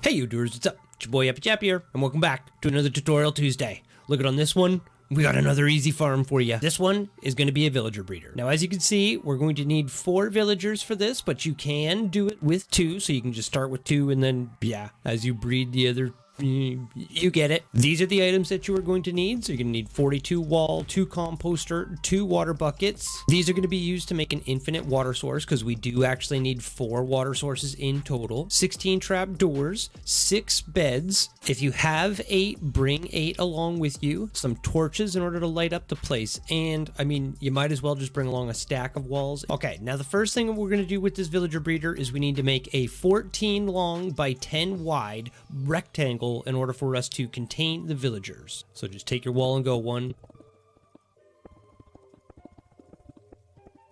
Hey YouTubers, what's up? It's your boy Epic Chap here, and welcome back to another Tutorial Tuesday. Look at on this one, we got another easy farm for you. This one is going to be a villager breeder. Now as you can see, we're going to need 4 villagers for this, but you can do it with 2, so you can just start with 2 and then, yeah, as you breed the other, you get it. These are the items that you are going to need. So you're going to need 42 wall, 2 composter, 2 water buckets. These are going to be used to make an infinite water source because we do actually need 4 water sources in total. 16 trap doors, 6 beds. If you have 8, bring 8 along with you. Some torches in order to light up the place. And I mean, you might as well just bring along a stack of walls. Okay, now the first thing we're going to do with this villager breeder is we need to make a 14 long by 10 wide rectangle in order for us to contain the villagers. So just take your wall and go 1.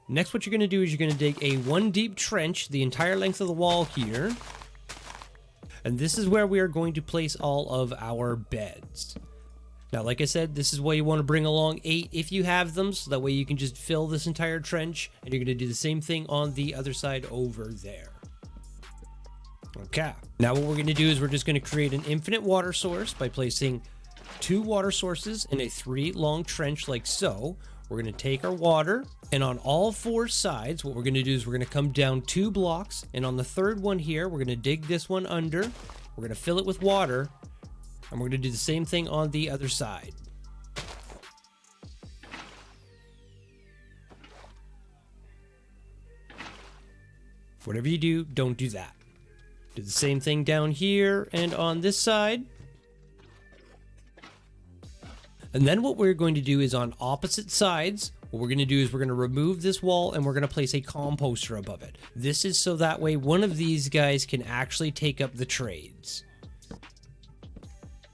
Next, what you're going to do is you're going to dig a 1 deep trench the entire length of the wall here. And this is where we are going to place all of our beds. Now, like I said, this is why you want to bring along 8 if you have them, so that way you can just fill this entire trench, and you're going to do the same thing on the other side over there. Okay, now what we're going to do is we're just going to create an infinite water source by placing 2 water sources in a 3 long trench like so. We're going to take our water, and on all 4 sides, what we're going to do is we're going to come down 2 blocks, and on the 3rd one here, we're going to dig this one under, we're going to fill it with water, and we're going to do the same thing on the other side. Whatever you do, don't do that. Do the same thing down here and on this side. And then what we're going to do is on opposite sides, what we're going to do is we're going to remove this wall and we're going to place a composter above it. This is so that way one of these guys can actually take up the trades.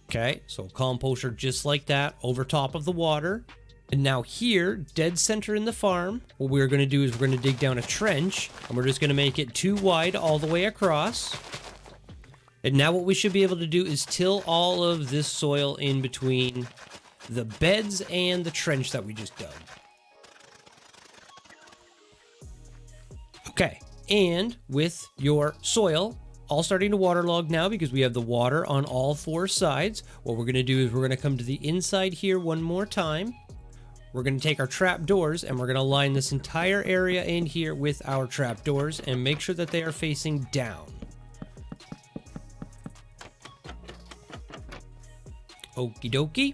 Okay, so a composter just like that over top of the water. And now here, dead center in the farm, what we're going to do is we're going to dig down a trench, and we're just going to make it 2 wide all the way across. And now what we should be able to do is till all of this soil in between the beds and the trench that we just dug. Okay, and with your soil all starting to waterlog now because we have the water on all 4 sides, what we're going to do is we're going to come to the inside here one more time. We're going to take our trap doors and we're going to line this entire area in here with our trap doors and make sure that they are facing down. Okie dokie.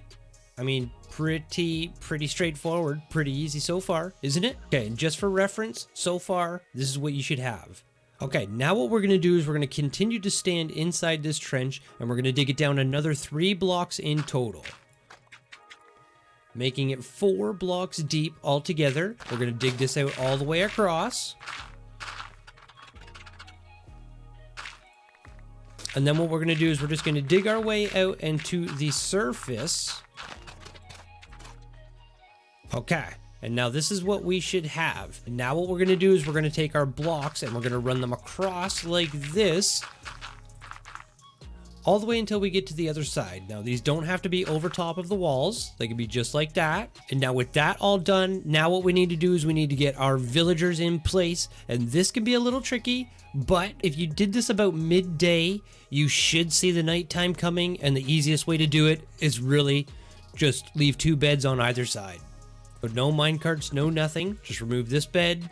I mean, pretty straightforward, pretty easy so far, isn't it? Okay, and just for reference, so far, this is what you should have. Okay, now what we're going to do is we're going to continue to stand inside this trench and we're going to dig it down another 3 blocks in total, making it 4 blocks deep altogether. We're going to dig this out all the way across. And then what we're going to do is we're just going to dig our way out into the surface. Okay, and now this is what we should have. And now what we're going to do is we're going to take our blocks and we're going to run them across like this, all the way until we get to the other side. Now these don't have to be over top of the walls. They can be just like that. And now with that all done, now what we need to do is we need to get our villagers in place. And this can be a little tricky, but if you did this about midday, you should see the nighttime coming. And the easiest way to do it is really just leave 2 beds on either side. But no minecarts, no nothing. Just remove this bed,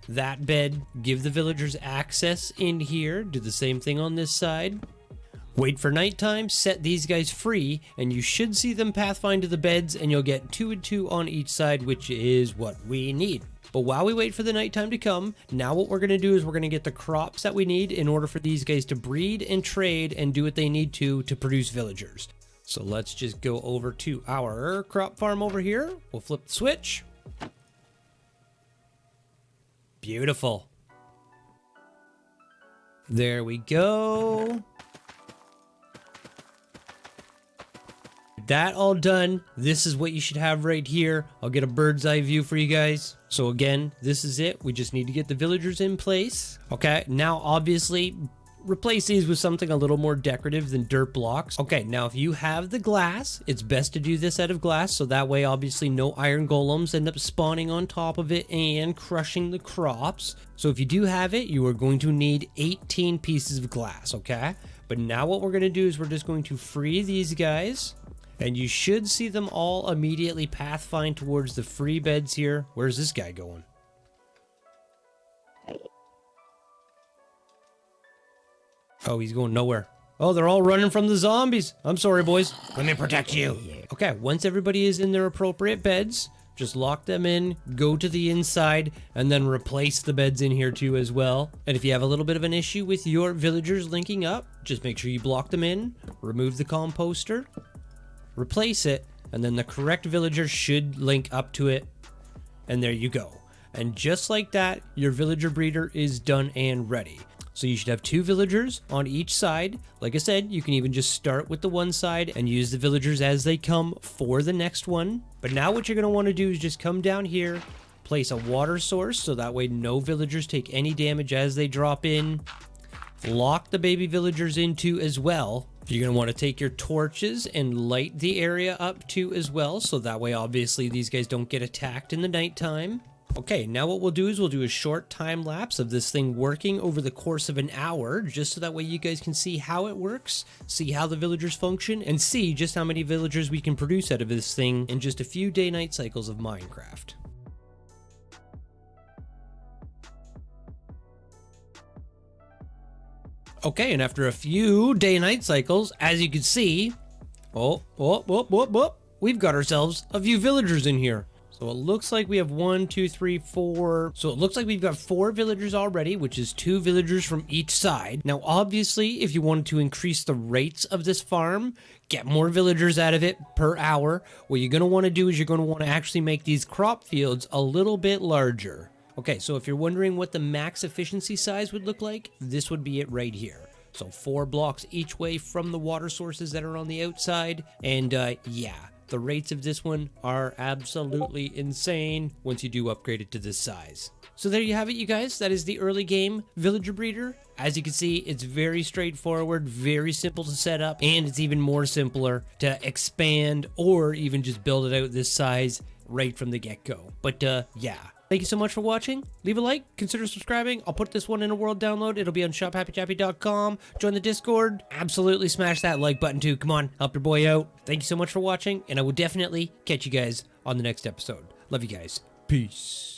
that bed, give the villagers access in here. Do the same thing on this side. Wait for nighttime, set these guys free, and you should see them pathfind to the beds, and you'll get 2 and 2 on each side, which is what we need. But while we wait for the nighttime to come, now what we're going to do is we're going to get the crops that we need in order for these guys to breed and trade and do what they need to produce villagers. So let's just go over to our crop farm over here. We'll flip the switch. Beautiful. There we go. That all done, this is what you should have right here. I'll get a bird's eye view for you guys. So again, this is it. We just need to get the villagers in place. Okay, now obviously replace these with something a little more decorative than dirt blocks. Okay, now if you have the glass, it's best to do this out of glass, so that way obviously no iron golems end up spawning on top of it and crushing the crops. So if you do have it, you are going to need 18 pieces of glass, okay? But now what we're going to do is we're just going to free these guys. And you should see them all immediately pathfind towards the free beds here. Where's this guy going? Oh, he's going nowhere. Oh, they're all running from the zombies. I'm sorry, boys. Let me protect you. Okay, once everybody is in their appropriate beds, just lock them in, go to the inside, and then replace the beds in here too as well. And if you have a little bit of an issue with your villagers linking up, just make sure you block them in, remove the composter, replace it, and then the correct villager should link up to it. And there you go. And just like that, your villager breeder is done and ready. So you should have 2 villagers on each side. Like I said, you can even just start with the one side and use the villagers as they come for the next one. But now what you're going to want to do is just come down here, place a water source so that way no villagers take any damage as they drop in. Lock the baby villagers into as well. You're going to want to take your torches and light the area up too as well. So that way obviously these guys don't get attacked in the nighttime. Okay, now what we'll do is we'll do a short time lapse of this thing working over the course of an hour, just so that way you guys can see how it works, see how the villagers function, and see just how many villagers we can produce out of this thing in just a few day-night cycles of Minecraft. Okay, and after a few day-night cycles, as you can see, we've got ourselves a few villagers in here. So it looks like we have 1, 2, 3, 4. So it looks like we've got 4 villagers already, which is 2 villagers from each side. Now, obviously, if you wanted to increase the rates of this farm, get more villagers out of it per hour, what you're going to want to do is you're going to want to actually make these crop fields a little bit larger. Okay, so if you're wondering what the max efficiency size would look like, this would be it right here. So 4 blocks each way from the water sources that are on the outside. And yeah. The rates of this one are absolutely insane once you do upgrade it to this size. So there you have it, you guys. That is the early game villager breeder. As you can see, it's very straightforward, very simple to set up, and it's even more simpler to expand or even just build it out this size right from the get-go. But yeah. Thank you so much for watching. Leave a like, consider subscribing. I'll put this one in a world download. It'll be on shophappychappy.com. Join the Discord. Absolutely smash that like button too. Come on, help your boy out. Thank you so much for watching, and I will definitely catch you guys on the next episode. Love you guys. Peace.